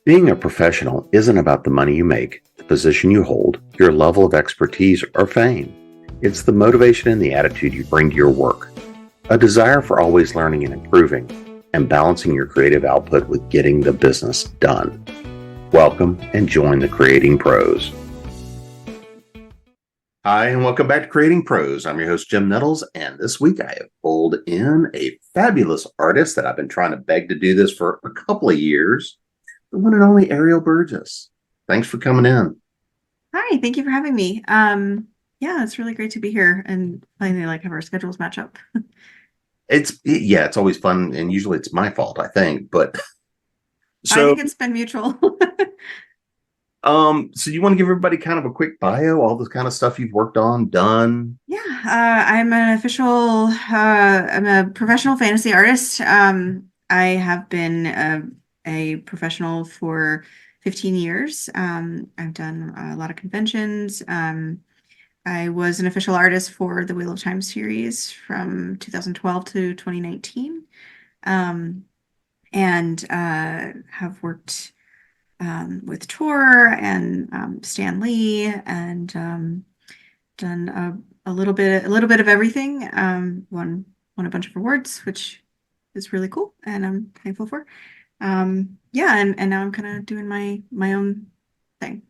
Being a professional isn't about the money you make, the position you hold, your level of expertise, or fame. It's the motivation and the attitude you bring to your work, a desire for always learning and improving, and balancing your creative output with getting the business done. Welcome and join the Creating Pros. Hi, and welcome back to Creating Pros. I'm your host, Jim Nettles, and this week I have pulled in a fabulous artist that I've been trying to beg to do this for a couple of years, the one and only Ariel Burgess. Thanks for coming in. Hi, thank you for having me. Yeah, it's really great to be here and finally have our schedules match up. It's always fun, and usually it's my fault, I think. But I so think it's been mutual. so you want to give everybody kind of a quick bio, all this kind of stuff you've worked on, done? Yeah, I'm a professional fantasy artist. I have been a professional for 15 years. I've done a lot of conventions. I was an official artist for the Wheel of Time series from 2012 to 2019. Um, and have worked with Tor and Stan Lee and done a little bit of everything. Won a bunch of awards, which is really cool, and I'm thankful for. Yeah, and now I'm kind of doing my own thing.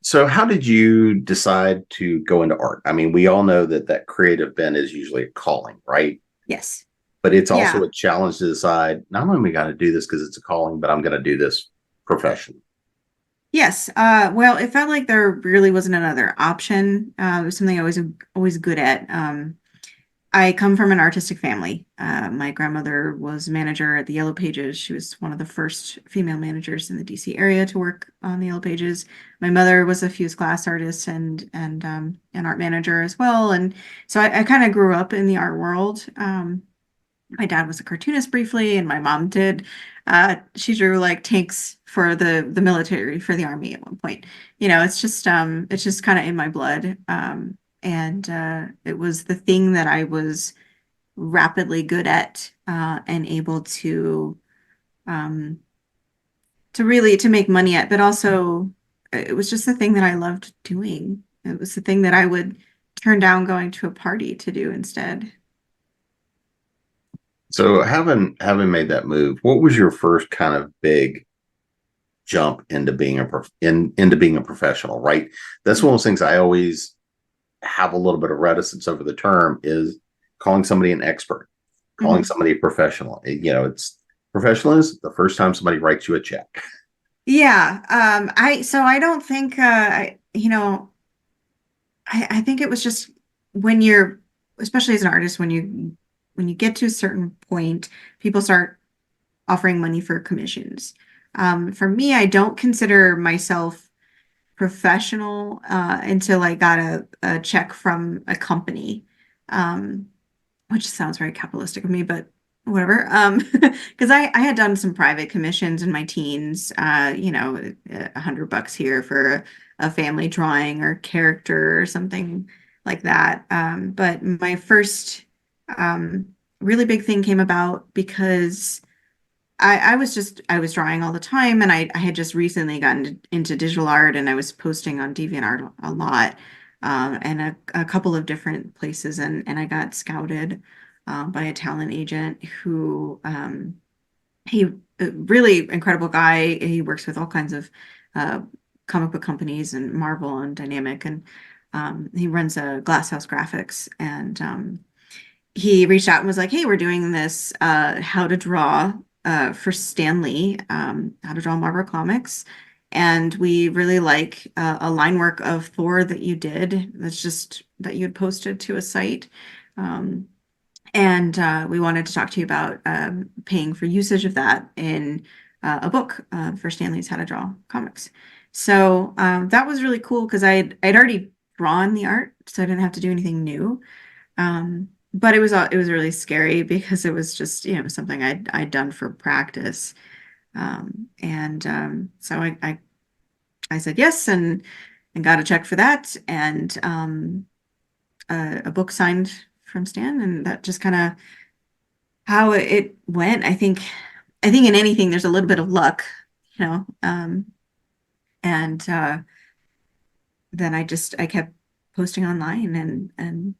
So how did you decide to go into art? I mean, we all know that creative bent is usually a calling, right? Yes. But it's also Yeah. a challenge to decide, not only am I going to do this because it's a calling, but I'm going to do this professionally. Yes. Well, it felt like there really wasn't another option. It was something I was always good at. I come from an artistic family. My grandmother was manager at the Yellow Pages. She was one of the first female managers in the DC area to work on the Yellow Pages. My mother was a fused glass artist and an art manager as well. And so I kind of grew up in the art world. My dad was a cartoonist briefly, and my mom did. She drew like tanks for the military for the army at one point. It's just kind of in my blood. And it was the thing that I was rapidly good at and able um, to really to make money at, but also it was just the thing that I loved doing. It was the thing that I would turn down going to a party to do instead. So having made that move, what was your first kind of big jump into being into being a professional? Right, that's one of those things I always have a little bit of reticence over the term is calling somebody an expert, calling Mhm. somebody a professional. It's professional is the first time somebody writes you a check. Yeah. I don't think I think it was just when you're, especially as an artist, when you get to a certain point, people start offering money for commissions. For me, I don't consider myself professional until I got a check from a company, um, which sounds very capitalistic of me, but whatever. Because I had done some private commissions in my teens, $100 here for a family drawing or character or something like that. But my first um, really big thing came about because I was drawing all the time, and I had just recently gotten into digital art, and I was posting on DeviantArt a lot, and a couple of different places, and I got scouted by a talent agent who he a really incredible guy. He works with all kinds of uh, comic book companies and Marvel and Dynamic, and he runs a Glasshouse Graphics, and he reached out and was like, "Hey, we're doing this how to draw for Stan Lee, how to draw Marvel comics, and we really like a line work of Thor that you did. That's just that you had posted to a site, um, and we wanted to talk to you about paying for usage of that in a book for Stan Lee's How to Draw Comics." So that was really cool because I'd already drawn the art, so I didn't have to do anything new. But it was really scary because it was just, something I'd done for practice. So I said yes and got a check for that and a book signed from Stan, and that just kind of how it went. I think I think in anything there's a little bit of luck, and then I kept posting online and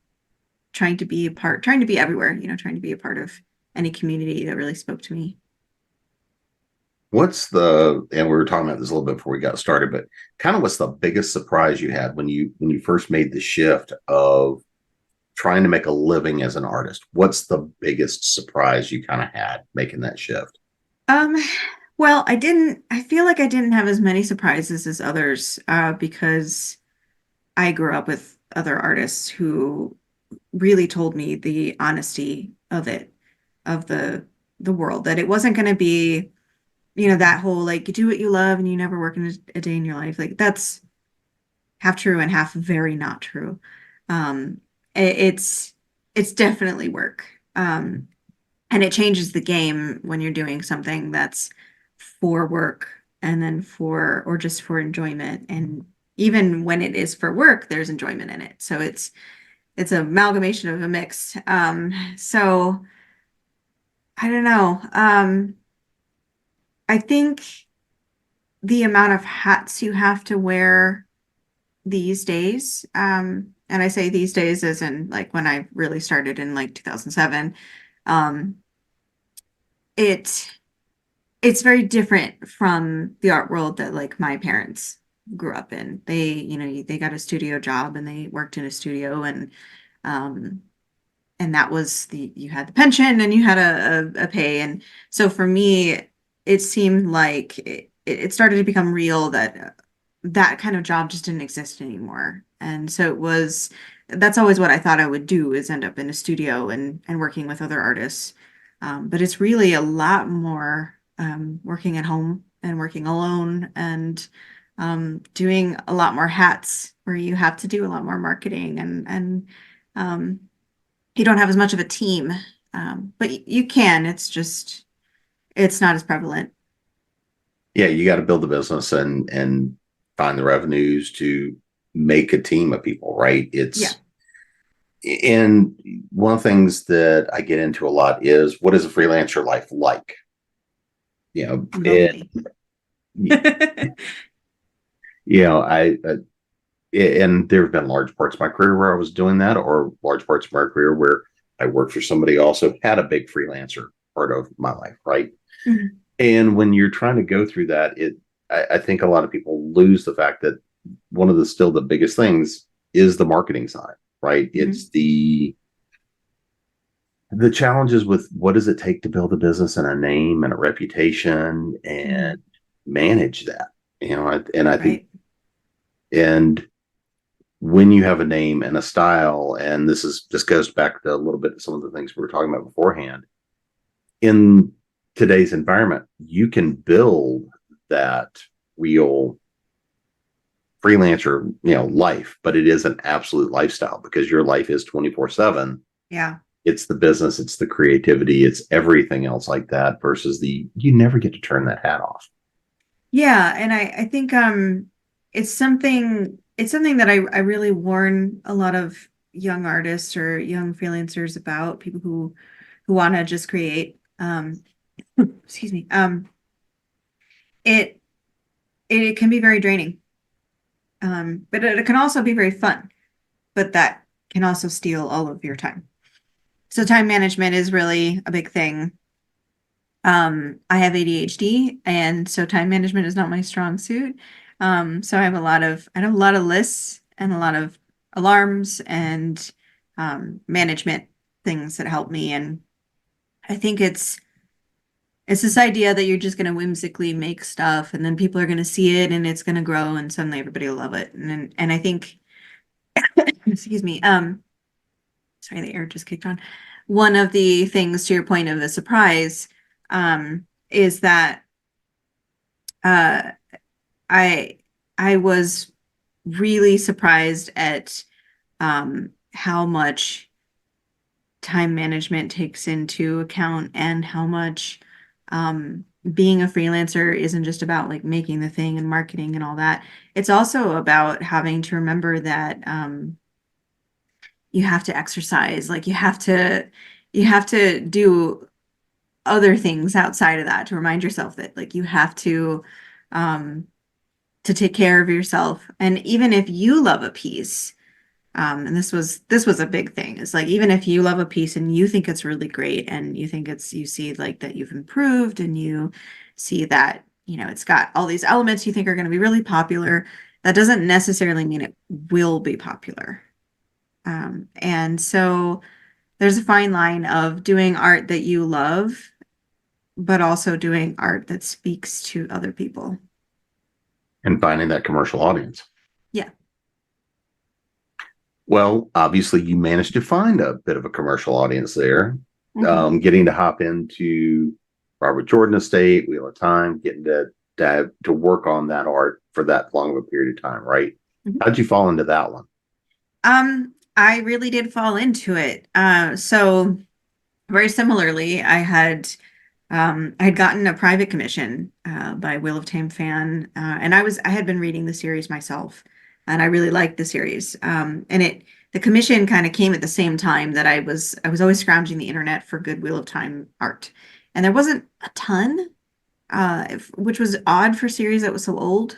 trying to be everywhere, trying to be a part of any community that really spoke to me. And we were talking about this a little bit before we got started, but kind of what's the biggest surprise you had when you first made the shift of trying to make a living as an artist? What's the biggest surprise you kind of had making that shift? Um, well, I feel like I didn't have as many surprises as others, because I grew up with other artists who really told me the honesty of it, of the world, that it wasn't going to be, that whole like you do what you love and you never work in a day in your life. Like that's half true and half very not true. Um, it's definitely work. And it changes the game when you're doing something that's for work and then or just for enjoyment. And even when it is for work, there's enjoyment in it. So it's an amalgamation of a mix. So I don't know. I think the amount of hats you have to wear these days, and I say these days as in like when I really started in like 2007, um, it it's very different from the art world that like my parents grew up in. They got a studio job and they worked in a studio, um and that was you had the pension and you had a pay. And so for me it seemed like it started to become real that that kind of job just didn't exist anymore. And so that's always what I thought I would do, is end up in a studio and working with other artists. But it's really a lot more, working at home and working alone, and doing a lot more hats where you have to do a lot more marketing, and um, you don't have as much of a team, but you can. It's not as prevalent. Yeah, you got to build the business and find the revenues to make a team of people, right? Yeah, And one of the things that I get into a lot is, what is a freelancer life like? You know, lonely. I and there have been large parts of my career where I was doing that, or large parts of my career where I worked for somebody who also had a big freelancer part of my life, right? Mhm. And when you're trying to go through that, I think a lot of people lose the fact that one of the still the biggest things is the marketing side, right? Mhm. It's the challenges with what does it take to build a business and a name and a reputation Mhm. and manage that, and I think, Right. and when you have a name and a style, and this goes back to a little bit to some of the things we were talking about beforehand, in today's environment, you can build that real freelancer, life, but it is an absolute lifestyle because your life is 24/7. Yeah. It's the business, it's the creativity, it's everything else like that versus you never get to turn that hat off. Yeah, and I think it's something that I really warn a lot of young artists or young freelancers about, people who want to just create. Excuse me. It it can be very draining. But it can also be very fun, but that can also steal all of your time. So time management is really a big thing. I have ADHD, and so time management is not my strong suit. So I have a lot of lists and a lot of alarms and management things that help me. And I think it's this idea that you're just going to whimsically make stuff, and then people are going to see it, and it's going to grow, and suddenly everybody will love it. And I think, excuse me, sorry, the air just kicked on. One of the things, to your point of the surprise, is that uh, I I was really surprised at how much time management takes into account, and how much being a freelancer isn't just about like making the thing and marketing and all that. It's also about having to remember that you have to exercise, like you have to do other things outside of that to remind yourself that like you have um, to take care of yourself. And even if you love a piece, and this was a big thing. It's like even if you love a piece and you think it's really great and you think it's you see like that you've improved and you see that, it's got all these elements you think are going to be really popular, that doesn't necessarily mean it will be popular. And so there's a fine line of doing art that you love, but also doing art that speaks to other people. And finding that commercial audience. Yeah. Well, obviously, you managed to find a bit of a commercial audience there, Hmm. getting to hop into Robert Jordan Estate, Wheel of Time, getting to work on that art for that long of a period of time, right? How'd you fall into that one? I really did fall into it. So very similarly, I had gotten a private commission by Wheel of Time fan, and I had been reading the series myself, and I really liked the series. And the commission kind of came at the same time that I was always scrounging the internet for good Wheel of Time art, and there wasn't a ton, which was odd for a series that was so old.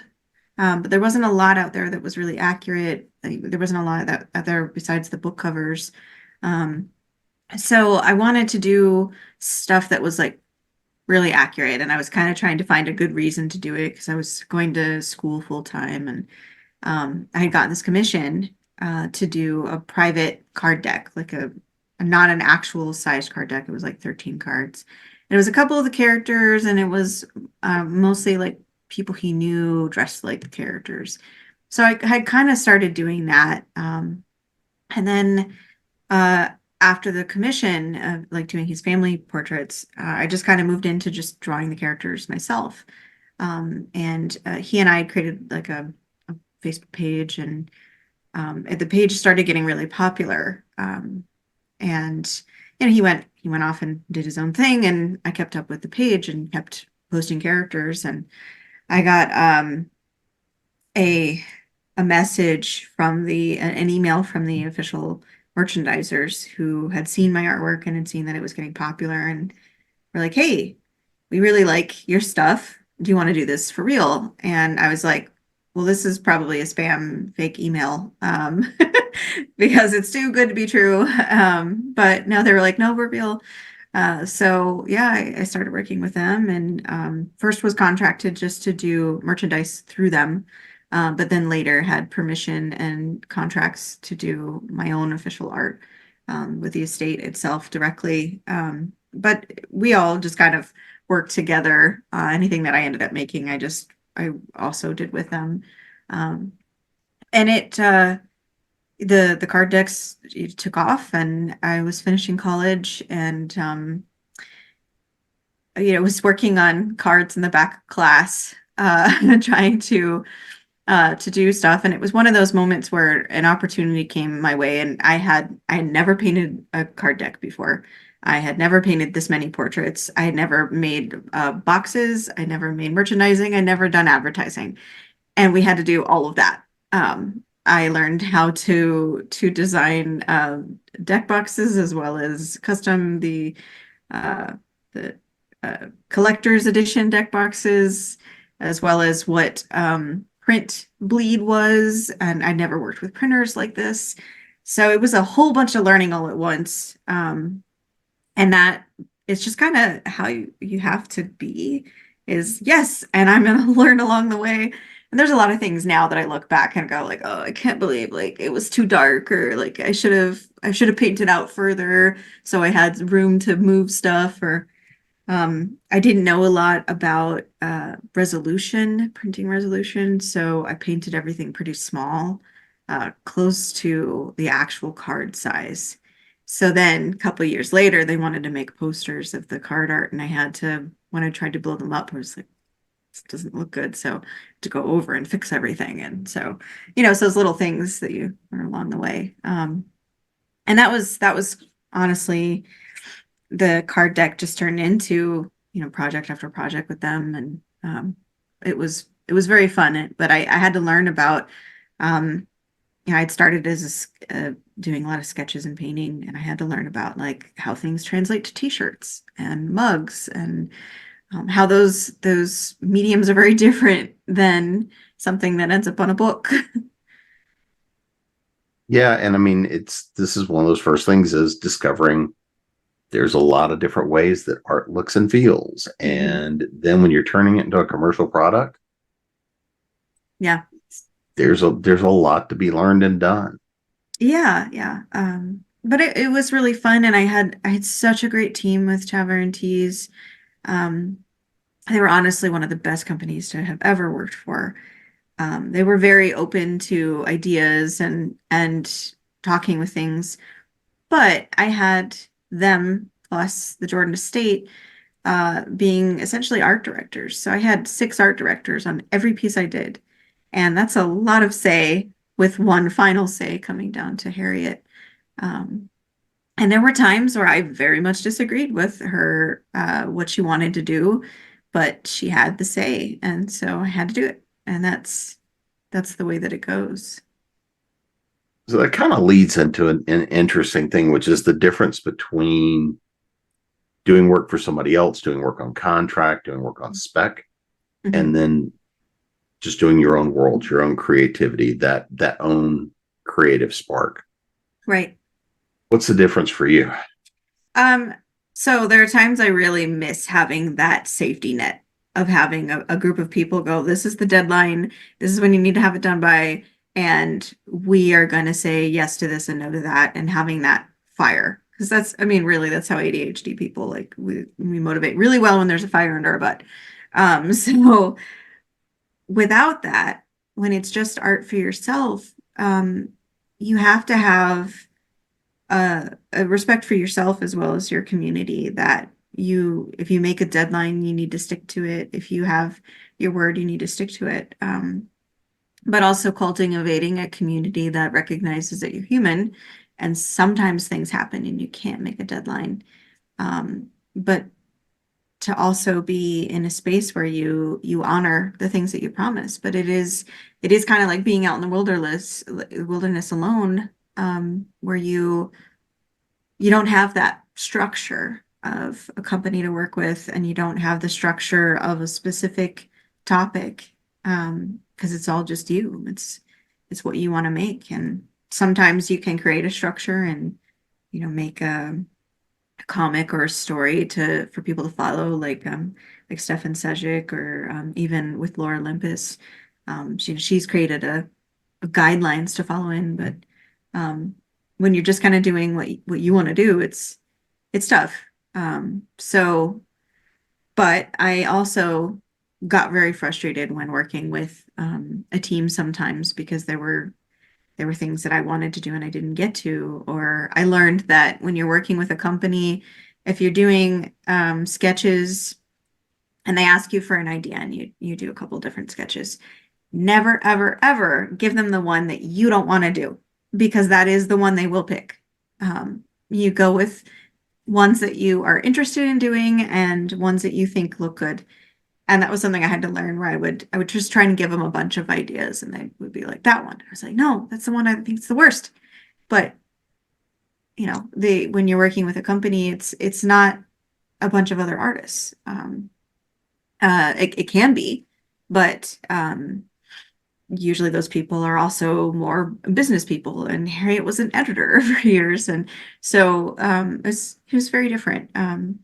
But there wasn't a lot out there that was really accurate. Like, there wasn't a lot of that out there besides the book covers. Um, so I wanted to do stuff that was like really accurate, and I was kind of trying to find a good reason to do it because I was going to school full time, and I had gotten this commission to do a private card deck, like not an actual size card deck. It was like 13 cards. And it was a couple of the characters, and it was mostly like people he knew dressed like the characters. So I had kind of started doing that. And then uh, after the commission of like doing his family portraits, I just kind of moved into just drawing the characters myself. And he and I created like a Facebook page, and the page started getting really popular. And he went off and did his own thing, and I kept up with the page and kept posting characters. And I got a a message from an email from the official merchandisers who had seen my artwork and had seen that it was getting popular, and were like, "Hey, we really like your stuff. Do you want to do this for real?" And I was like, "Well, this is probably a spam fake email, because it's too good to be true." But no, they were like, "No, we're real." So yeah, I started working with them, and first was contracted just to do merchandise through them, but then later had permission and contracts to do my own official art with the estate itself directly. But we all just kind of worked together. Anything that I ended up making, I also did with them. Um, and the card decks took off, and I was finishing college, and was working on cards in the back of class, trying to do stuff. And it was one of those moments where an opportunity came my way, and I had never painted a card deck before. I had never painted this many portraits. I had never made boxes. I never made merchandising. I never done advertising, and we had to do all of that. I learned how to design deck boxes, as well as custom uh, the collector's edition deck boxes, as well as what print bleed was. And I never worked with printers like this. So it was a whole bunch of learning all at once. And that it's just kind of how you have to be is yes, and I'm going to learn along the way. And there's a lot of things now that I look back and go like, oh, I can't believe like it was too dark, or like I should have painted out further so I had room to move stuff. Or I didn't know a lot about printing resolution, so I painted everything pretty small, close to the actual card size. So then a couple of years later, they wanted to make posters of the card art, and when I tried to blow them up, I was like, this doesn't look good. So to go over and fix everything. And so, it's those little things that you learn along the way. And that was honestly, the card deck just turned into, project after project with them. And it was very fun. But I had to learn about um, I'd started as doing a lot of sketches and painting, and I had to learn about like how things translate to t-shirts and mugs, and how those mediums are very different than something that ends up on a book. Yeah, and I mean, this is one of those first things is discovering there's a lot of different ways that art looks and feels. Mhm. And then when you're turning it into a commercial product, Yeah. there's a lot to be learned and done. Yeah, yeah. But it was really fun, and I had such a great team with Tavern Teas. Um, they were honestly one of the best companies to have ever worked for. They were very open to ideas and talking with things, but I had them plus the Jordan Estate being essentially art directors. So I had 6 art directors on every piece I did, and that's a lot of say with one final say coming down to Harriet. Um, and there were times where I very much disagreed with her, what she wanted to do, but she had the say, and so I had to do it. And that's the way that it goes. So that kind of leads into an interesting thing, which is the difference between doing work for somebody else, doing work on contract, doing work on spec, Mhm. and then just doing your own world, your own creativity, that own creative spark. Right. What's the difference for you? Um, so there are times I really miss having that safety net of having a group of people go, this is the deadline, this is when you need to have it done by, and we are going to say yes to this and no to that, and having that fire. Because that's, I mean, really, that's how ADHD people like we motivate really well when there's a fire under our butt. So without that, when it's just art for yourself, you have to have a respect for yourself as well as your community, that if you make a deadline, you need to stick to it. If you have your word, you need to stick to it. But also cultivating a community that recognizes that you're human, and sometimes things happen and you can't make a deadline. But to also be in a space where you honor the things that you promise. But it is kind of like being out in the wilderness alone, where you don't have that structure of a company to work with, and you don't have the structure of a specific topic, because it's all just you. It's what you want to make, and sometimes you can create a structure and make a comic or a story to for people to follow, like Stefan Sejic, or even with Laura Olympus. She's created a guidelines to follow in, but when you're just kind of doing what you want to do, it's tough. So, but I also got very frustrated when working with a team sometimes, because there were things that I wanted to do and I didn't get to. Or I learned that when you're working with a company, if you're doing sketches and they ask you for an idea and you do a couple different sketches, never, ever, ever give them the one that you don't want to do, because that is the one they will pick. You go with ones that you are interested in doing and ones that you think look good. And that was something I had to learn, where I would just try and give them a bunch of ideas and they would be like, that one. I was like, no, that's the one I think is the worst. But when you're working with a company, it's not a bunch of other artists. It can be, but usually those people are also more business people, and Harriet was an editor for years, and so it was very different.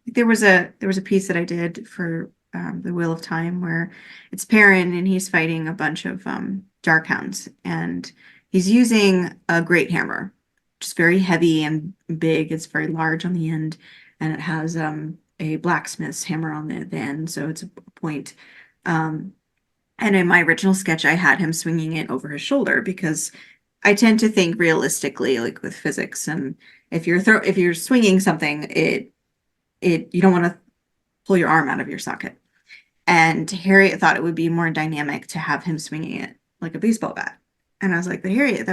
There was a piece that I did for the Wheel of Time, where it's Perrin and he's fighting a bunch of dark hounds, and he's using a great hammer, just very heavy and big. It's very large on the end, and it has a blacksmith's hammer on the end, so it's a point. Um, and in my original sketch, I had him swinging it over his shoulder, because I tend to think realistically, like with physics. And if you're swinging something, it you don't want to pull your arm out of your socket. And Harriet thought it would be more dynamic to have him swinging it like a baseball bat. And I was like, the Harriet,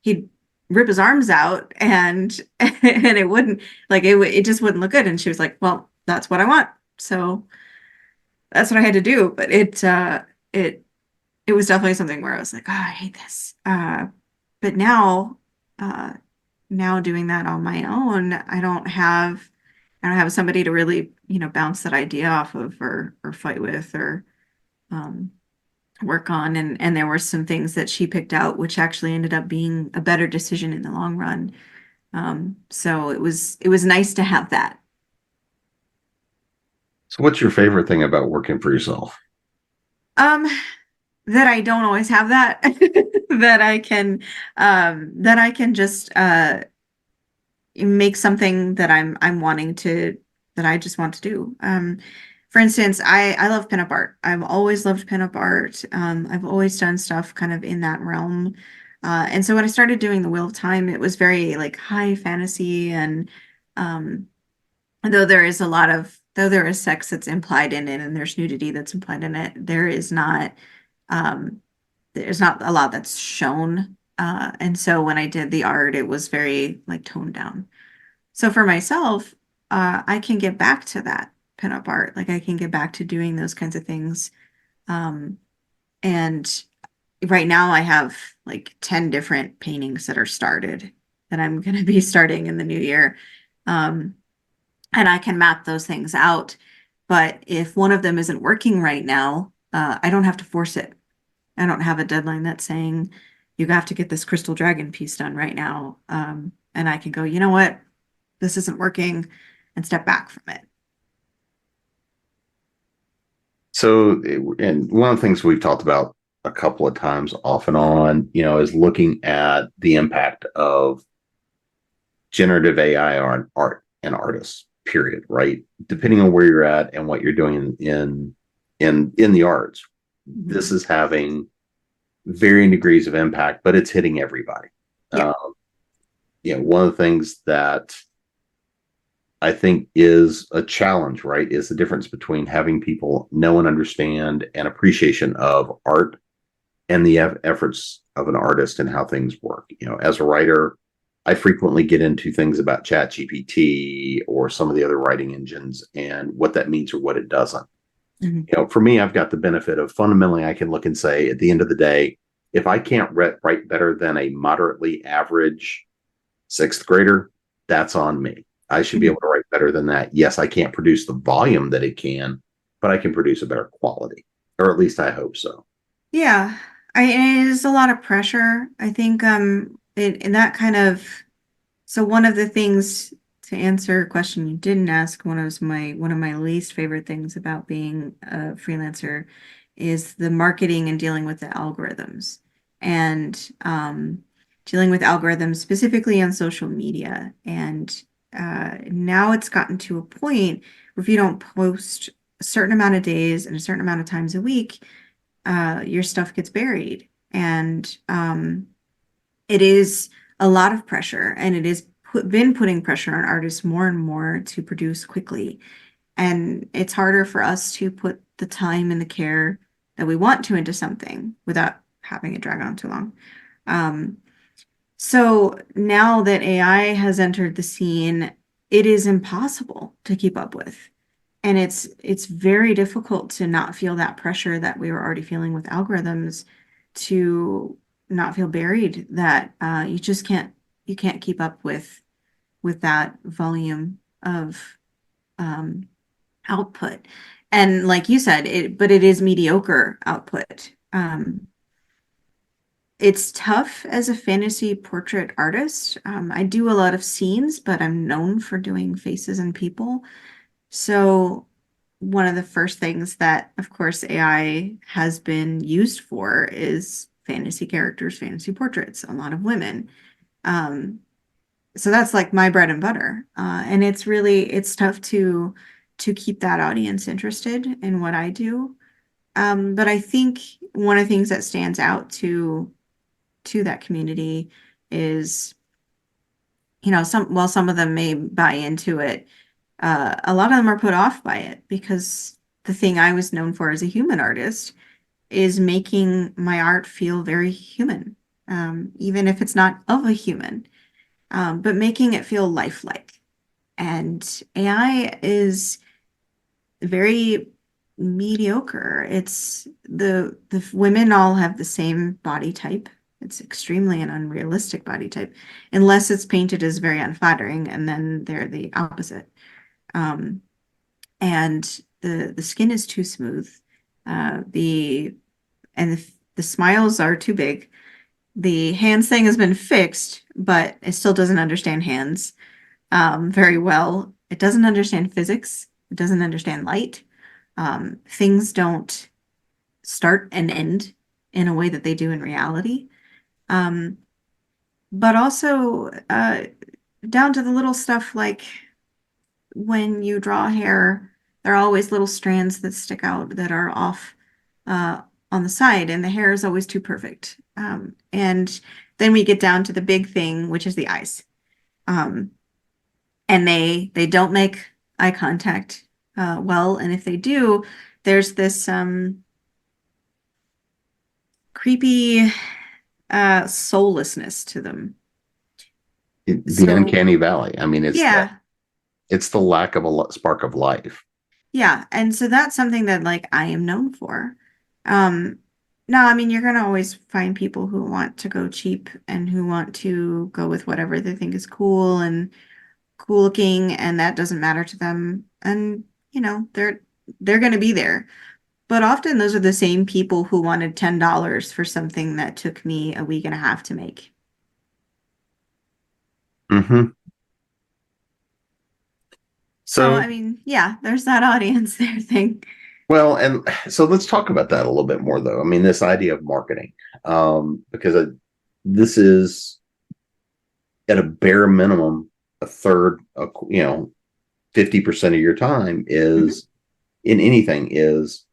he'd rip his arms out, and and it wouldn't, it just wouldn't look good. And she was like, well, that's what I want. So that's what I had to do. But it was definitely something where I was like, oh, I hate this. But uh, now doing that on my own, I don't have somebody to really, bounce that idea off of or fight with or um, work on. And there were some things that she picked out, which actually ended up being a better decision in the long run. So it was nice to have that. So, what's your favorite thing about working for yourself? Um, that I don't always have that, that I can just make something that I'm wanting to that I just want to do. For instance, I love pinup art. I've always loved pinup art. I've always done stuff kind of in that realm. And so when I started doing the Wheel of Time, it was very like high fantasy and um, though there is sex that's implied in it and there's nudity that's implied in it, um, there's not a lot that's shown. And so when I did the art, it was very like toned down. So for myself, I can get back to that pinup art. Like I can get back to doing those kinds of things. Um, and right now I have like 10 different paintings that are started that I'm going to be starting in the new year. Um, and I can map those things out. But if one of them isn't working right now, I don't have to force it. I don't have a deadline that's saying you have to get this crystal dragon piece done right now. And I can go, you know what? This isn't working and step back from it. So, and one of the things we've talked about a couple of times off and on, is looking at the impact of generative AI on art and artists, period, right? Depending on where you're at and what you're doing in the arts, this Mhm. is having varying degrees of impact, but it's hitting everybody. Yeah. One of the things that I think is a challenge, right, is the difference between having people know and understand and appreciation of art and the efforts of an artist and how things work. As a writer, I frequently get into things about Chat GPT or some of the other writing engines and what that means or what it doesn't. Mhm. For me, I've got the benefit of fundamentally, I can look and say, at the end of the day, if I can't write better than a moderately average sixth grader, that's on me. I should be Mhm. able to write better than that. Yes, I can't produce the volume that it can, but I can produce a better quality, or at least I hope so. Yeah. It is a lot of pressure. I think it in that kind of so one of the things to answer a question you didn't ask, one of my least favorite things about being a freelancer is the marketing and dealing with the algorithms and dealing with algorithms specifically on social media. And now it's gotten to a point where if you don't post a certain amount of days and a certain amount of times a week, your stuff gets buried. And it is a lot of pressure, and it is been putting pressure on artists more and more to produce quickly. And it's harder for us to put the time and the care that we want to into something without having it drag on too long. Um, so now that AI has entered the scene, it is impossible to keep up with. And it's very difficult to not feel that pressure that we were already feeling with algorithms to not feel buried that you can't keep up with that volume of um, output. And like you said, it is mediocre output. It's tough as a fantasy portrait artist. I do a lot of scenes, but I'm known for doing faces and people. So one of the first things that, of course, AI has been used for is fantasy characters, fantasy portraits, a lot of women. Um, so that's like my bread and butter. And it's tough to keep that audience interested in what I do. But I think one of the things that stands out to that community is, some of them may buy into it, a lot of them are put off by it because the thing I was known for as a human artist is making my art feel very human, even if it's not of a human, but making it feel lifelike. And AI is very mediocre. It's the women all have the same body type It's extremely an unrealistic body type, unless it's painted as very unflattering, and then they're the opposite. Um, and the skin is too smooth. The and the smiles are too big. The hands thing has been fixed, but it still doesn't understand hands very well. It doesn't understand physics. It doesn't understand light. Things don't start and end in a way that they do in reality. Um, but also down to the little stuff like when you draw hair, there are always little strands that stick out that are off uh, on the side, and the hair is always too perfect. And then we get down to the big thing, which is the eyes. Um, and they don't make eye contact well, and if they do, there's this creepy soullessness to them. The So uncanny valley. I mean, yeah, it's the lack of a spark of life. yeah, and so that's something that like I am known for. Um, Now, I mean, you're gonna always find people who want to go cheap and who want to go with whatever they think is cool and cool looking, and that doesn't matter to them. And they're gonna be there. But often those are the same people who wanted $10 for something that took me a week and a half to make. Hmm. So, So, I mean, yeah, there's that audience there thing. well, and so let's talk about that a little bit more, though. I mean, this idea of marketing, because this is at a bare minimum a third, 50% of your time Hmm. is in anything is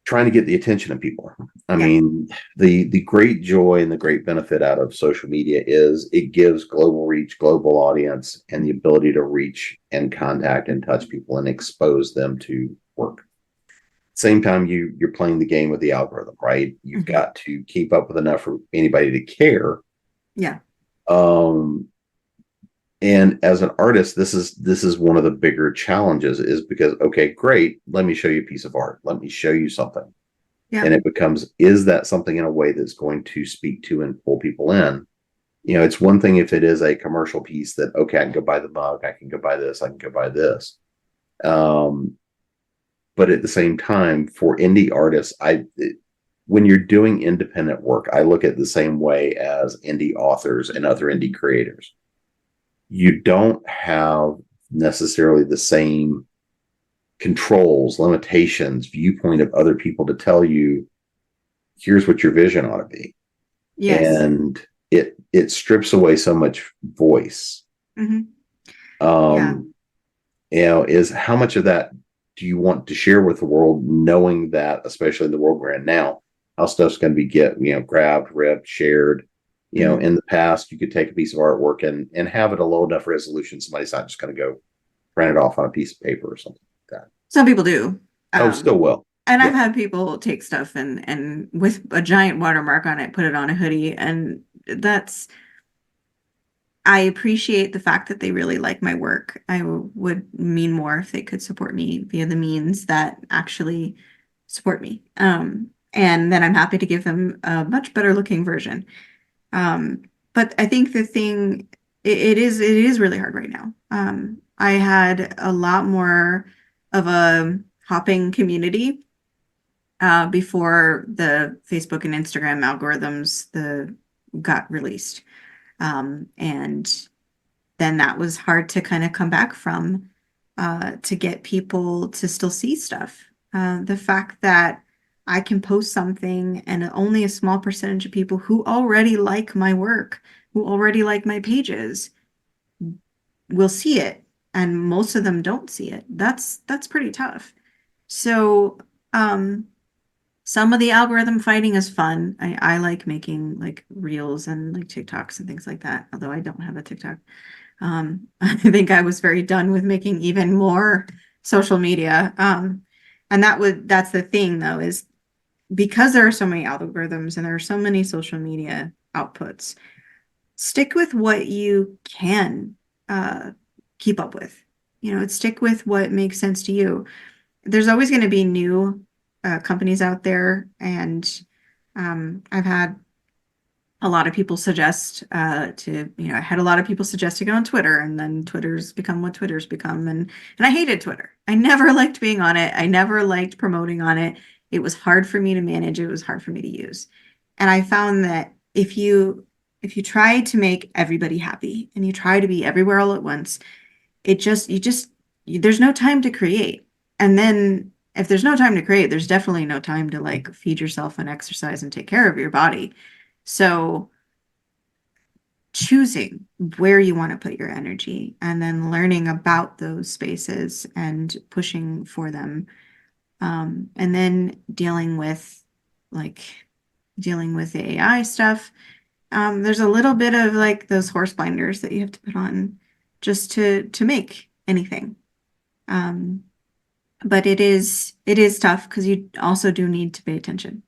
trying to get the attention of people. I Yeah. mean, the great joy and the great benefit out of social media is it gives global reach, global audience, and the ability to reach and contact and touch people and expose them to work. Same time you're playing the game with the algorithm, right? You've Hmm. got to keep up with enough for anybody to care. Yeah. Um, and as an artist, this is one of the bigger challenges is because okay, great, let me show you a piece of art. Let me show you something. Yeah. And it becomes, is that something in a way that's going to speak to and pull people in? It's one thing if it is a commercial piece that okay, I can go buy the mug, I can go buy this, I can go buy this. Um, but at the same time, for indie artists, when you're doing independent work, I look at it the same way as indie authors and other indie creators. You don't have necessarily the same controls, limitations, viewpoint of other people to tell you, here's what your vision ought to be. Yes. And it strips away so much voice. Hmm. Yeah. Um, is how much of that do you want to share with the world, knowing that, especially in the world we're in now, how stuff's going to be grabbed, ripped, shared. Hmm. In the past, you could take a piece of artwork and have it a low enough resolution, somebody's not just going to go print it off on a piece of paper or something like that. Some people do. Oh, still Um, will. and I've Yeah. had people take stuff and with a giant watermark on it, put it on a hoodie, and that's I appreciate the fact that they really like my work. I would mean more if they could support me via the means that actually support me. And then I'm happy to give them a much better looking version. Um, but I think the thing it is really hard right now. I had a lot more of a hopping community before the Facebook and Instagram algorithms the got released. And then that was hard to kind of come back from to get people to still see stuff. The fact that I can post something and only a small percentage of people who already like my work, who already like my pages, will see it, and most of them don't see it. That's pretty tough. So, some of the algorithm fighting is fun. I like making like reels and like TikToks and things like that, although I don't have a TikTok. I think I was very done with making even more social media. And that's the thing though, is because there are so many algorithms and there are so many social media outputs, stick with what you can uh, keep up with. Stick with what makes sense to you. There's always going to be new companies out there, and I've had A lot of people suggest I had a lot of people suggest to go on Twitter, and then Twitter's become what Twitter's become. And I hated Twitter. I never liked being on it. I never liked promoting on it. It was hard for me to manage. It was hard for me to use. And I found that if you try to make everybody happy and you try to be everywhere all at once, there's no time to create. And then if there's no time to create, there's definitely no time to like feed yourself and exercise and take care of your body. So choosing where you want to put your energy and then learning about those spaces and pushing for them. And then like dealing with the AI stuff. There's a little bit of like those horse blinders that you have to put on just to make anything. Um, but it is tough because you also do need to pay attention.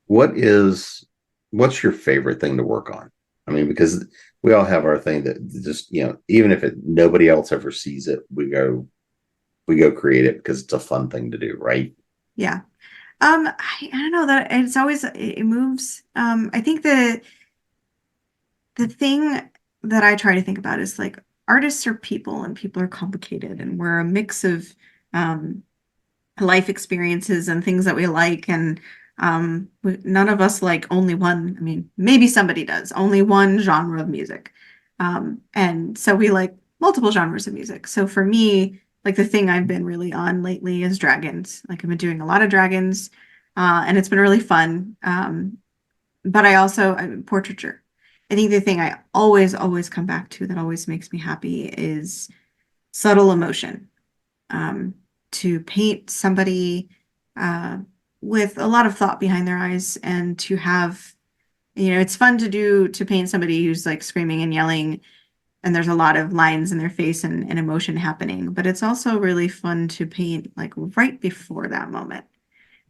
What's your favorite thing to work on? I mean, because we all have our thing that just, even if nobody else ever sees it, we go create it because it's a fun thing to do, right? Yeah. I don't know that it's always it moves. I think the thing that I try to think about is like artists are people and people are complicated and we're a mix of um life experiences and things that we like and none of us like only one. I mean, maybe somebody does only one genre of music. And so we like multiple genres of music. So for me, like the thing I've been really on lately is dragons. Like I've been doing a lot of dragons, and it's been really fun. But I'm portraiture. I think the thing I always come back to that always makes me happy is subtle emotion. Um, to paint somebody uh, with a lot of thought behind their eyes and to have, it's fun to paint somebody who's like screaming and yelling and there's a lot of lines in their face and emotion happening, but it's also really fun to paint like right before that moment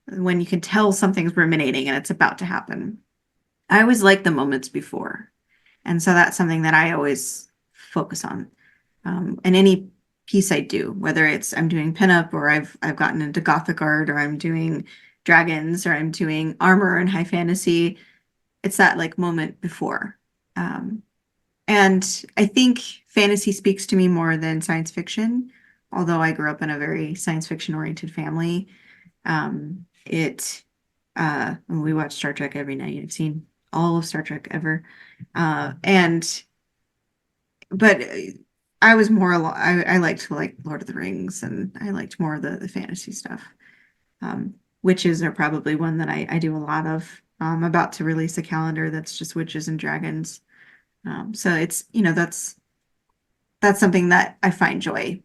when you can tell something's ruminating and it's about to happen. I always like the moments before. And so that's something that I always focus on. And any piece I do, whether it's I'm doing pinup or I've gotten into gothic art or I'm doing dragons or I'm doing armor and high fantasy, it's that like moment before. Um, and I think fantasy speaks to me more than science fiction, although I grew up in a very science fiction oriented family. It We watch Star Trek every night. I've seen all of Star Trek ever. And but I was more I liked like Lord of the Rings and I liked more of the fantasy stuff. Witches are probably one that I do a lot of. I'm about to release a calendar that's just witches and dragons. So it's, that's something that I find joy.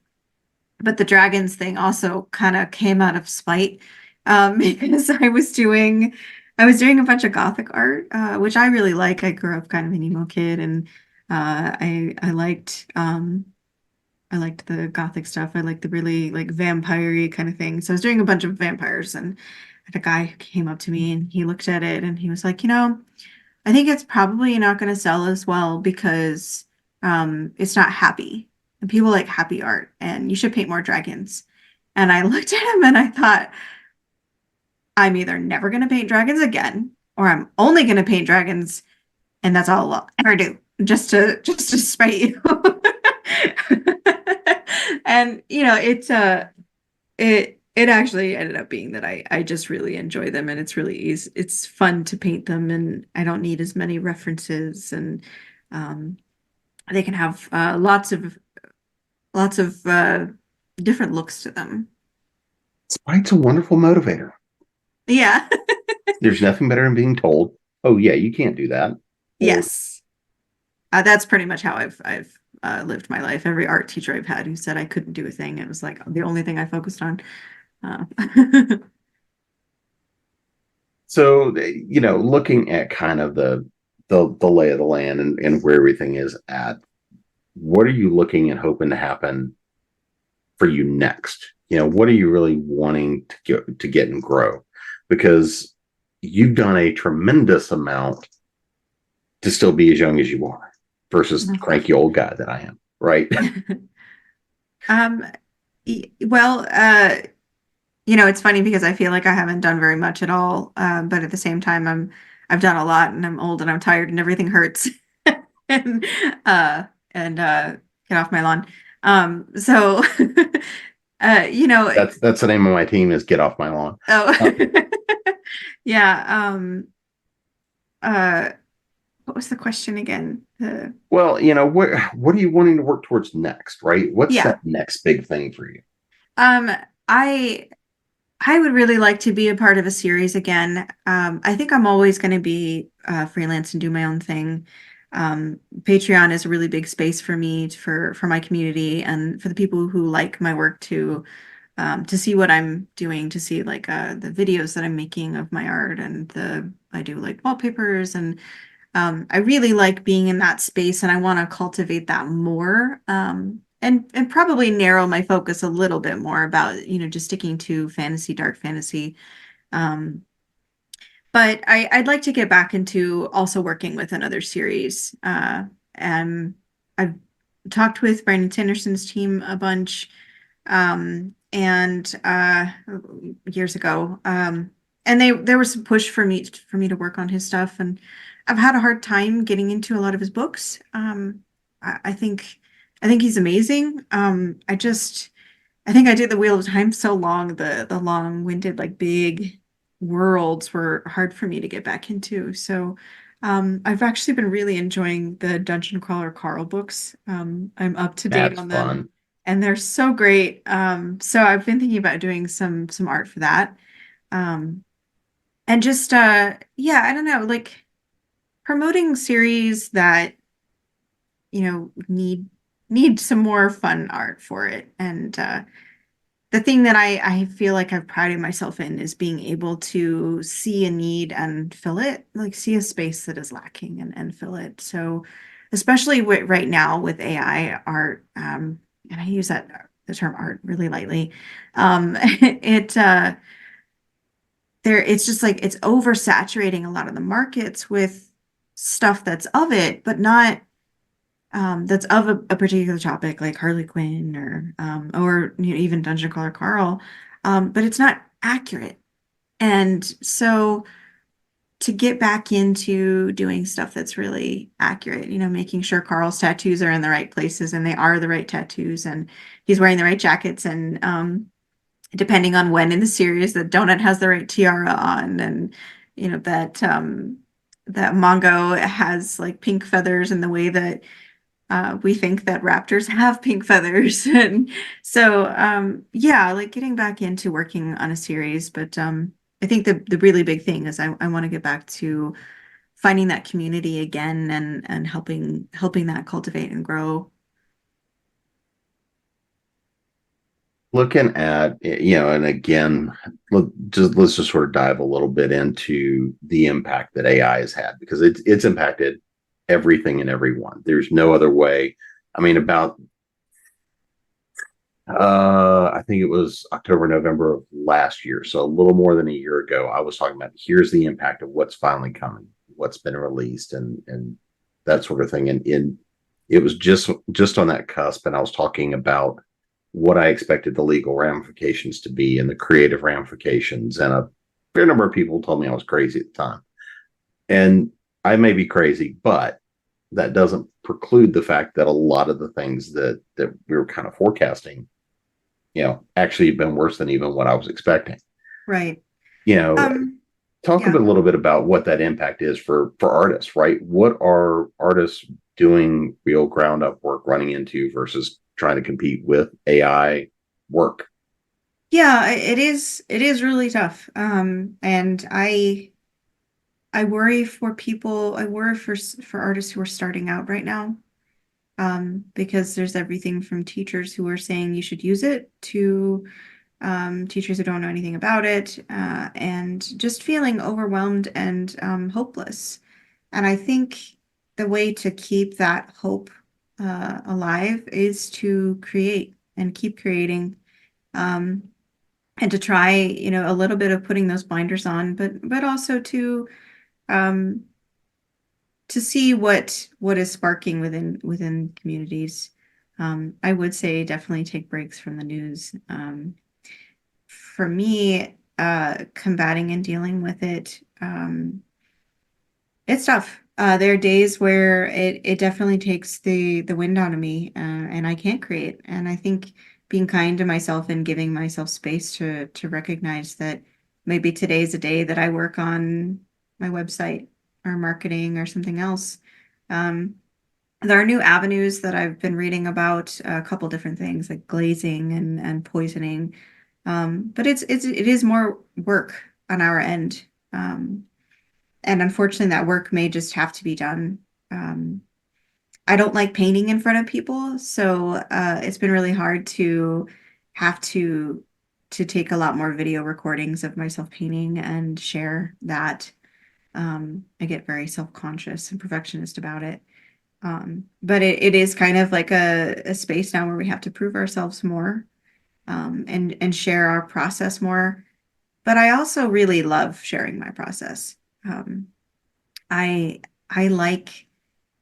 But the dragons thing also kind of came out of spite, because I was doing a bunch of gothic art, which I really like. I grew up kind of an emo kid, and I liked the gothic stuff. I liked the really like vampire-y kind of thing. So I was doing a bunch of vampires, and I had a guy who came up to me and he looked at it and he was like, I think it's probably not going to sell as well because it's not happy. And people like happy art, and you should paint more dragons. And I looked at him and I thought, I'm either never going to paint dragons again, or I'm only going to paint dragons, and that's all I'll ever do, just to spite you. And it actually ended up being that I just really enjoy them and it's really easy. It's fun to paint them and I don't need as many references and um, they can have lots of different looks to them. Spite's a wonderful motivator. Yeah. There's nothing better than being told, "Oh yeah, you can't do that," or Yes. That's pretty much how I've lived my life. Every art teacher I've had who said I couldn't do a thing, it was like the only thing I focused on. Uh, so. Looking at kind of the lay of the land and where everything is at. What are you looking and hoping to happen for you next? What are you really wanting to get and grow? Because you've done a tremendous amount to still be as young as you are versus cranky old guy that I am, right? Um, well, It's funny because I feel like I haven't done very much at all, but at the same time, I've done a lot, and I'm old and I'm tired, and everything hurts, and uh, and get off my lawn. So, you know, That's the name of my team is Get Off My Lawn. oh, Uh, yeah. Uh, what was the question again? well, what are you wanting to work towards next, right? What's Yeah. that next big thing for you? Um, I I would really like to be a part of a series again. I think I'm always going to be freelance and do my own thing. Patreon is a really big space for me for my community and for the people who like my work to see what I'm doing, to see like the videos that I'm making of my art and the I do like wallpapers and I really like being in that space and I want to cultivate that more. And probably narrow my focus a little bit more about, just sticking to fantasy, dark fantasy. Um, but I'd like to get back into also working with another series. And I've talked with Brandon Sanderson's team a bunch, and years ago. And there was some push for me to work on his stuff, and I've had a hard time getting into a lot of his books. I think he's amazing. I think I did the Wheel of Time so long, the long-winded, like big worlds were hard for me to get back into. So I've actually been really enjoying the Dungeon Crawler Carl books. I'm up to date That's on them, fun. and they're so great. So I've been thinking about doing some art for that. Um, and just yeah, I don't know, like promoting series that, need some more fun art for it. And the thing that I feel like I've prided myself in is being able to see a need and fill it, like see a space that is lacking and fill it. So, especially right now with AI art, and I use the term art really lightly, it's just like it's oversaturating a lot of the markets with stuff that's of it, but not that's of a particular topic like Harley Quinn or even Dungeon Crawler Carl, but it's not accurate. And so to get back into doing stuff that's really accurate, making sure Carl's tattoos are in the right places and they are the right tattoos and he's wearing the right jackets and depending on when in the series that Donut has the right tiara on and that Mongo has like pink feathers in the way that we think that raptors have pink feathers. And so, yeah, like getting back into working on a series. But I think the really big thing is I want to get back to finding that community again and helping that cultivate and grow. Looking at, and again, let's just sort of dive a little bit into the impact that AI has had because it's impacted everything and everyone. There's no other way. I mean, about I think it was October, November of last year. So a little more than a year ago, I was talking about here's the impact of what's finally coming, what's been released and that sort of thing. And it was just on that cusp. And I was talking about what I expected the legal ramifications to be and the creative ramifications. And a fair number of people told me I was crazy at the time. And I may be crazy, but that doesn't preclude the fact that a lot of the things that we were kind of forecasting actually been worse than even what I was expecting. Right. You know, Um, talk a yeah. little bit about what that impact is for artists, right? What are artists doing real ground up work running into versus trying to compete with AI work? Yeah, it is really tough. And I worry for people, I worry for artists who are starting out right now. Because there's everything from teachers who are saying you should use it to teachers who don't know anything about it, and just feeling overwhelmed and hopeless. And I think the way to keep that hope alive is to create and keep creating, um, and to try, a little bit of putting those blinders on, but also um, to see what is sparking within communities. I would say definitely take breaks from the news. for me, combating and dealing with it, it's tough. There are days where it definitely takes the wind out of me, and I can't create. And I think being kind to myself and giving myself space to recognize that maybe today's a day that I work on my website or marketing or something else. Um, there are new avenues that I've been reading about, a couple different things like glazing and poisoning. But it is more work on our end. And unfortunately, that work may just have to be done. Um, I don't like painting in front of people, so it's been really hard to have to take a lot more video recordings of myself painting and share that. I get very self-conscious and perfectionist about it. But it is kind of like a space now where we have to prove ourselves more, and share our process more. But I also really love sharing my process. Um, I I like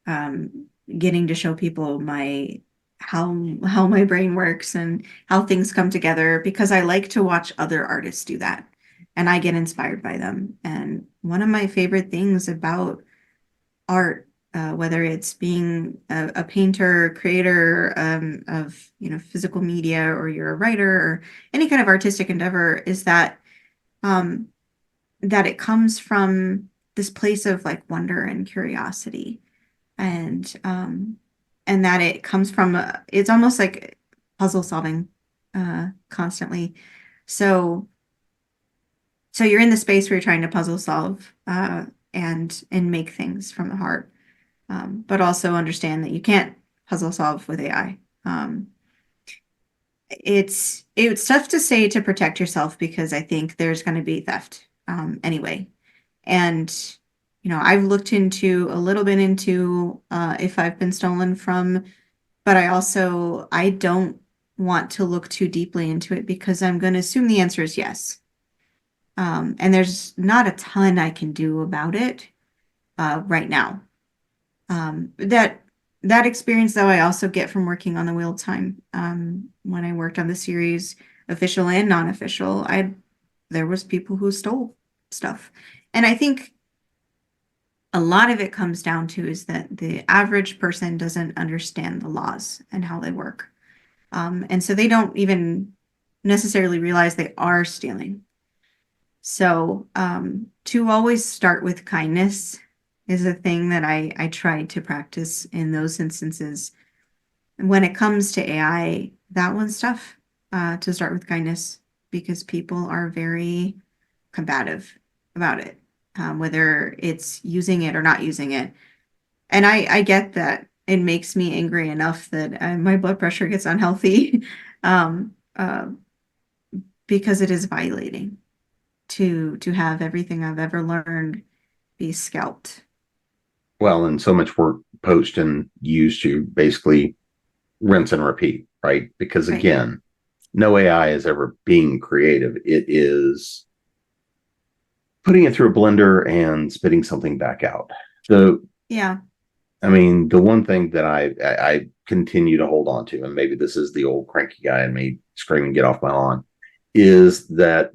um, getting to show people my how my brain works and how things come together because I like to watch other artists do that, and I get inspired by them. And one of my favorite things about art, whether it's being a painter, creator, of physical media, or you're a writer or any kind of artistic endeavor, is um, that it comes from this place of like wonder and curiosity, and and that it comes from it's almost like puzzle solving, constantly. So so you're in the space where you're trying to puzzle solve, and make things from the heart, but also understand that you can't puzzle solve with AI. It's tough to say to protect yourself because I think there's going to be theft, anyway. And I've looked into a little bit into, if I've been stolen from, but I don't want to look too deeply into it because I'm going to assume the answer is yes. And there's not a ton I can do about it, right now. That experience, though, I also get from working on the wheel time. When I worked on the series, official and non-official, I there was people who stole stuff, and I think a lot of it comes down to is that the average person doesn't understand the laws and how they work, and so they don't even necessarily realize they are stealing. So, to always start with kindness is a thing that I try to practice in those instances. And when it comes to AI, that one's tough, to start with kindness because people are very combative about it, whether it's using it or not using it. And I get that it makes me angry enough that my blood pressure gets unhealthy, um, because it is violating to have everything I've ever learned be scalped. Well, and so much work poached and used to basically rinse and repeat, right? Because Right. again, no AI is ever being creative. It is putting it through a blender and spitting something back out. So, Yeah. I mean, the one thing that I continue to hold on to, and maybe this is the old cranky guy in me screaming, "Get off my lawn," is that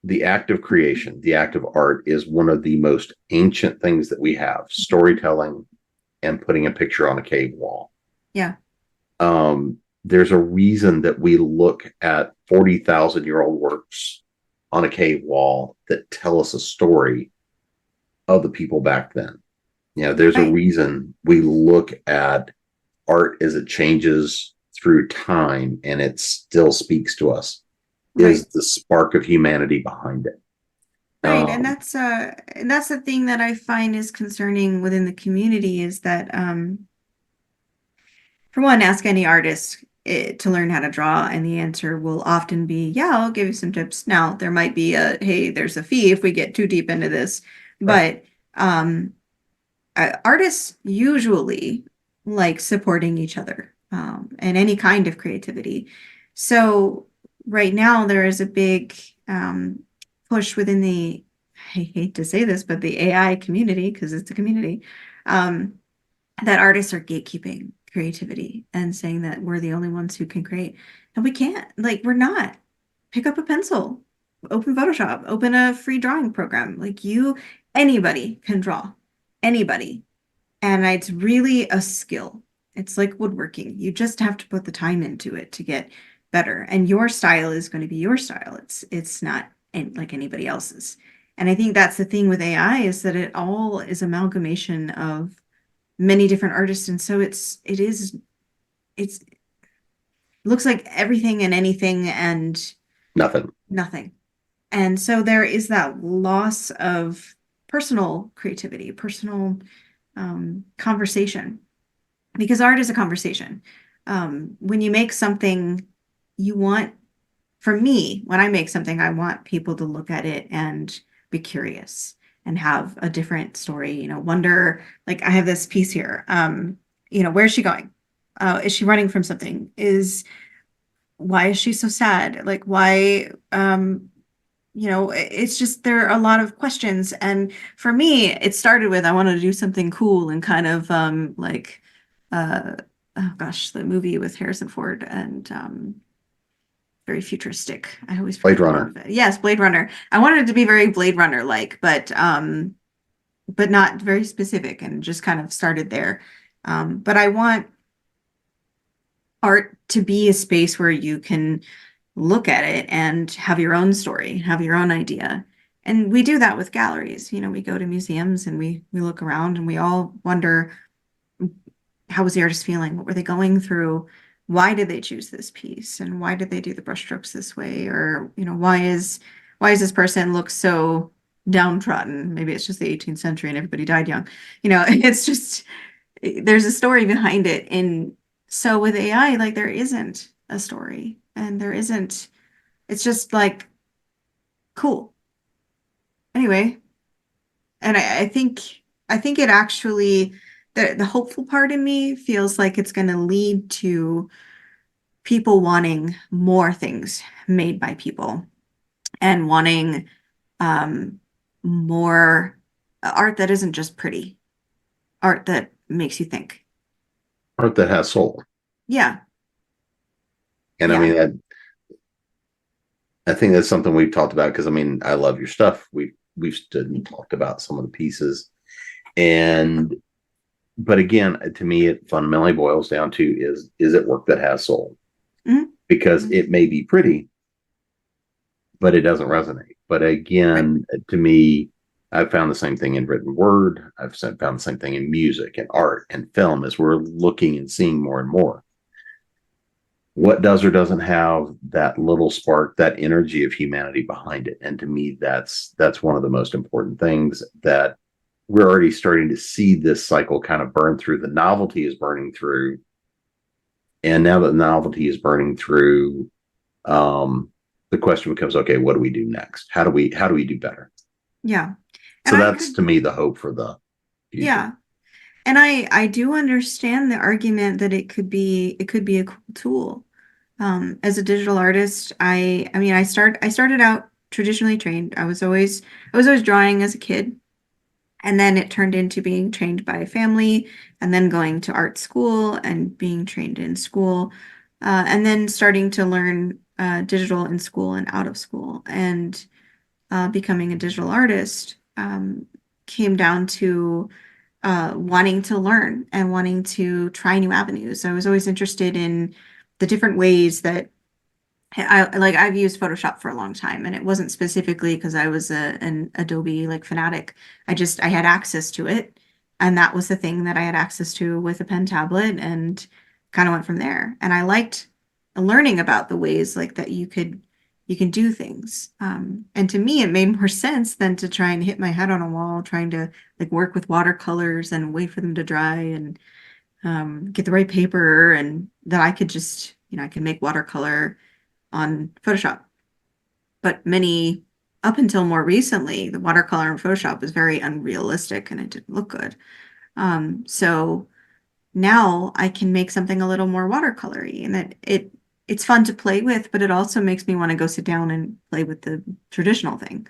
the act of creation, the act of art, is one of the most ancient things that we have. Storytelling and putting a picture on a cave wall. Yeah. There's a reason that we look at 40,000-year-old works on a cave wall that tell us a story of the people back then. There's a Right. reason we look at art as it changes through time and it still speaks to us, Right. is the spark of humanity behind it. Right. Um, And that's the thing that I find is concerning within the community is that, for one, ask any artist, to learn how to draw, and the answer will often be, yeah, I'll give you some tips. Now, there might be a, hey, there's a fee if we get too deep into this, right. but um, artists usually like supporting each other, and any kind of creativity. So right now there is a big, push within the, I hate to say this, but the AI community, because it's a community, um, that artists are gatekeeping creativity and saying that we're the only ones who can create. And we can't, like, we're not. pick up a pencil, open Photoshop, open a free drawing program. Like anybody can draw, anybody. And it's really a skill. It's like woodworking. You just have to put the time into it to get better. And your style is going to be your style. It's not like anybody else's. And I think that's the thing with AI is that it all is amalgamation of many different artists. And so it's looks like everything and anything and Nothing. nothing. And so there is that loss of personal creativity, personal conversation, because art is a conversation. When you make something, you want, for me, when I make something, I want people to look at it and be curious and have a different story, wonder, like I have this piece here. Where's she going? Is she running from something? Why is she so sad? Like, why, it's just there are a lot of questions. And for me, it started with I wanted to do something cool and kind of like uh oh gosh, the movie with Harrison Ford and very futuristic. I always Blade forget the name Runner. of it. Yes, Blade Runner. I wanted it to be very Blade Runner like, but not very specific and just kind of started there. But I want art to be a space where you can look at it and have your own story, have your own idea. And we do that with galleries. We go to museums and we look around and we all wonder, how was the artist feeling? What were they going through? Why did they choose this piece? And why did they do the brushstrokes this way? Or, why is this person look so downtrodden? Maybe it's just the 18th century and everybody died young. It's just there's a story behind it. And so with AI, like there isn't a story and there isn't, it's just like cool. Anyway, and I think it actually the hopeful part in me feels like it's going to lead to people wanting more things made by people and wanting um more art that isn't just pretty, art that makes you think. Art that has soul. Yeah, And I yeah. mean, I think that's something we've talked about because I mean, I love your stuff. We've stood and talked about some of the pieces, and but again, to me, it fundamentally boils down to is it work that has soul? Mhm. Because Mhm. it may be pretty, but it doesn't resonate. But Right. again, to me, I've found the same thing in written word. I've found the same thing in music and art and film as we're looking and seeing more and more. What does or doesn't have that little spark, that energy of humanity behind it? And to me, that's one of the most important things that we're already starting to see this cycle kind of burn through. The novelty is burning through. And now that the novelty is burning through, the question becomes, okay, what do we do next? How do we do better? Yeah. And So I that's could, to me the hope for the future. yeah. And I do understand the argument that it could be a cool tool. As a digital artist, I mean I started out traditionally trained. I was always drawing as a kid, and then it turned into being trained by a family, and then going to art school and being trained in school, and then starting to learn digital in school and out of school, and becoming a digital artist came down to wanting to learn and wanting to try new avenues. I was always interested in the different ways that I've used Photoshop for a long time, and it wasn't specifically because I was an Adobe like fanatic. I had access to it, and that was the thing that I had access to with a pen tablet, and kind of went from there. And I liked learning about the ways like that you can do things. And to me, it made more sense than to try and hit my head on a wall trying to like work with watercolors and wait for them to dry and get the right paper, and that I could just I can make watercolor on Photoshop. But up until more recently, the watercolor in Photoshop was very unrealistic and it didn't look good. So now I can make something a little more watercolory, and it's fun to play with, but it also makes me want to go sit down and play with the traditional thing.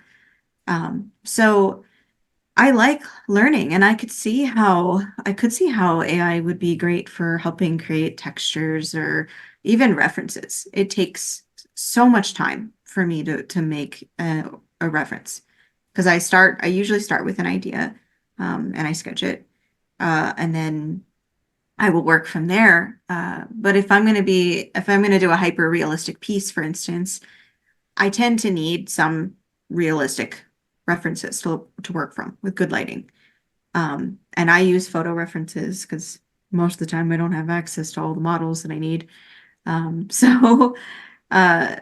So I like learning, and I could see how AI would be great for helping create textures or even references. It takes so much time for me to make a reference because I usually start with an idea, and I sketch it, and then I will work from there. But if I'm going to do a hyper realistic piece, for instance, I tend to need some realistic references to work from with good lighting. And I use photo references because most of the time I don't have access to all the models that I need. So uh,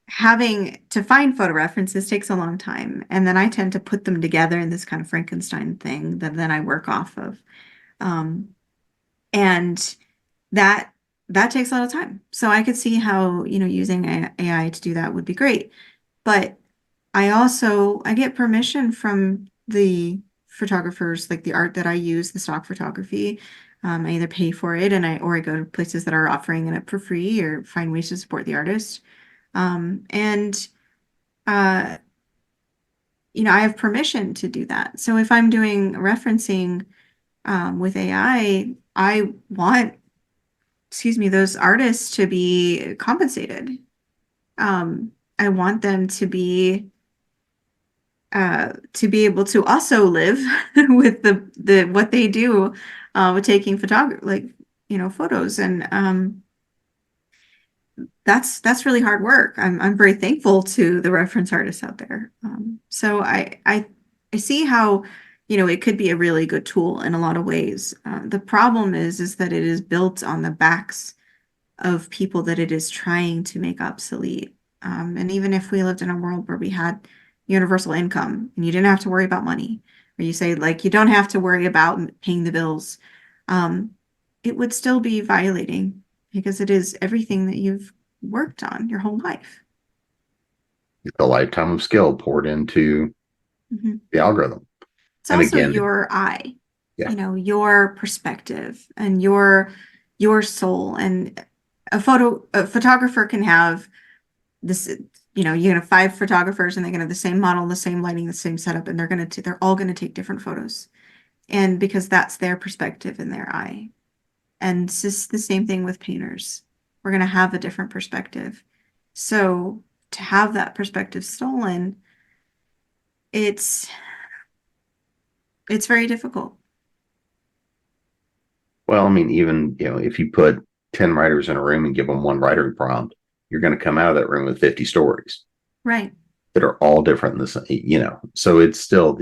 having to find photo references takes a long time. And then I tend to put them together in this kind of Frankenstein thing that then I work off of. Um, and that that takes a lot of time. So I could see how, using AI to do that would be great. But I get permission from the photographers, like the art that I use, the stock photography. I either pay for it or I go to places that are offering it for free or find ways to support the artist. And uh, I have permission to do that. So if I'm doing referencing with AI, I want, excuse me, those artists to be compensated. I want them to be able to also live with the what they do with taking photography, like, photos. And that's really hard work. I'm very thankful to the reference artists out there. So I see how, it could be a really good tool in a lot of ways. The problem is that it is built on the backs of people that it is trying to make obsolete. And even if we lived in a world where we had universal income and you didn't have to worry about money, or you say like you don't have to worry about paying the bills, um, it would still be violating because it is everything that you've worked on your whole life. The lifetime of skill poured into Mhm. the algorithm. It's And also again, your eye, yeah. your perspective and your soul. And a photographer can have this, you can have five photographers and they can have the same model, the same lighting, the same setup, and they're all going to take different photos. And because that's their perspective and their eye. And it's just the same thing with painters. We're going to have a different perspective. So to have that perspective stolen, it's it's very difficult. Well, I mean, even, if you put 10 writers in a room and give them one writing prompt, you're going to come out of that room with 50 stories Right. that are all different in this, so it's still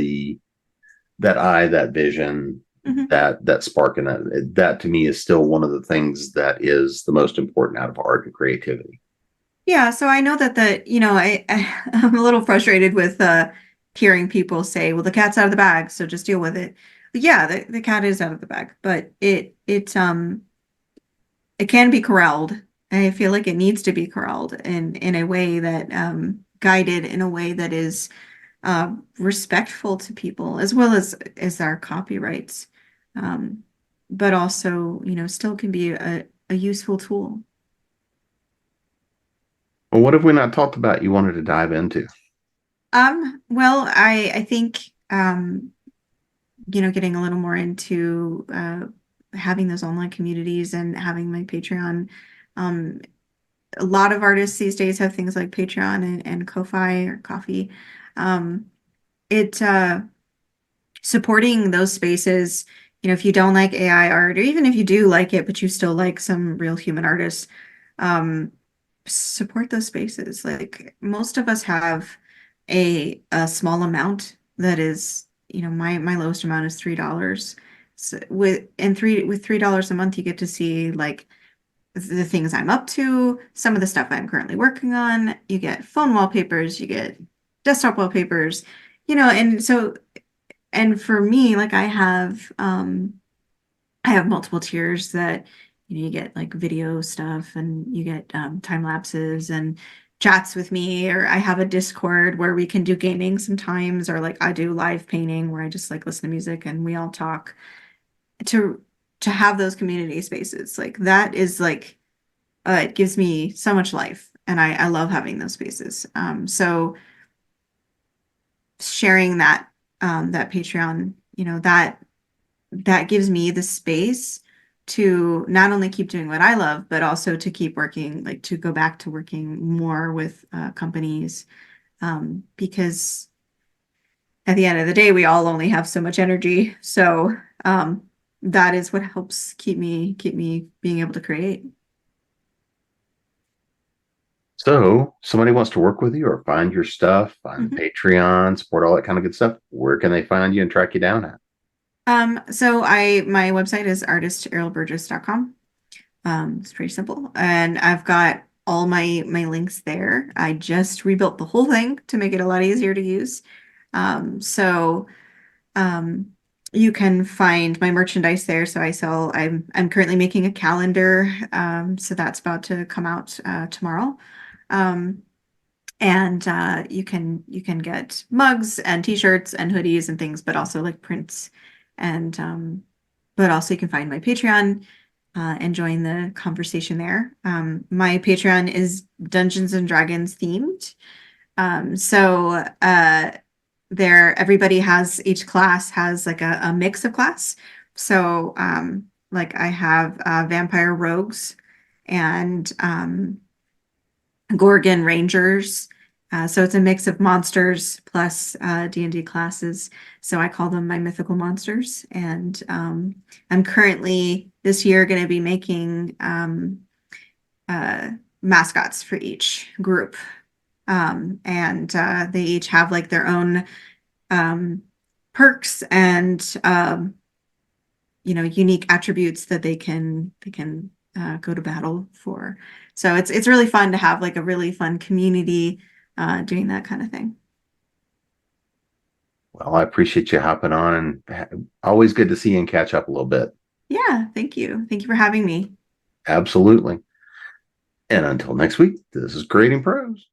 that eye, that vision, Hmm. that spark, and that to me is still one of the things that is the most important out of art and creativity. Yeah, so I know I'm a little frustrated with hearing people say, well, the cat's out of the bag, so just deal with it. But yeah, the cat is out of the bag, but it can be corralled. I feel like it needs to be corralled in a way that guided in a way that is respectful to people as well as our copyrights. Um, but also, still can be a useful tool. Well, what have we not talked about you wanted to dive into? Well, I think getting a little more into having those online communities and having my Patreon. Um, a lot of artists these days have things like Patreon and Ko-fi or Coffee. Um, it Supporting those spaces, if you don't like AI art, or even if you do like it, but you still like some real human artists, um, support those spaces. Like most of us have a small amount that is, my lowest amount is $3. So with $3 a month, you get to see like the things I'm up to, some of the stuff I'm currently working on. You get phone wallpapers, you get desktop wallpapers, and so and for me, like I have multiple tiers that you get like video stuff and you get time lapses and chats with me, or I have a Discord where we can do gaming sometimes, or like I do live painting where I just like listen to music and we all talk to have those community spaces. Like that is like it gives me so much life and I love having those spaces. So sharing that Patreon, that gives me the space to not only keep doing what I love, but also to keep working, like to go back to working more with companies, because at the end of the day, we all only have so much energy. So that is what helps keep me being able to create. So, somebody wants to work with you or find your stuff, find Mhm. Patreon, support all that kind of good stuff. Where can they find you and track you down at? So my website is artistarielburgess.com. It's pretty simple, and I've got all my links there. I just rebuilt the whole thing to make it a lot easier to use. So um, you can find my merchandise there. So I'm currently making a calendar. So that's about to come out tomorrow. Um, and you can get mugs and t-shirts and hoodies and things, but also like prints, and but also you can find my Patreon and join the conversation there. My Patreon is Dungeons and Dragons themed. So there, everybody has, each class has like a mix of class. So like I have vampire rogues and Gorgon Rangers. So it's a mix of monsters plus D&D classes. So I call them my mythical monsters. And I'm currently this year going to be making uh, mascots for each group. And they each have like their own um, perks and unique attributes that they can go to battle for. So it's really fun to have like a really fun community doing that kind of thing. Well, I appreciate you hopping on and always good to see you and catch up a little bit. Yeah, thank you. Thank you for having me. Absolutely. And until next week, this is Creating Pros.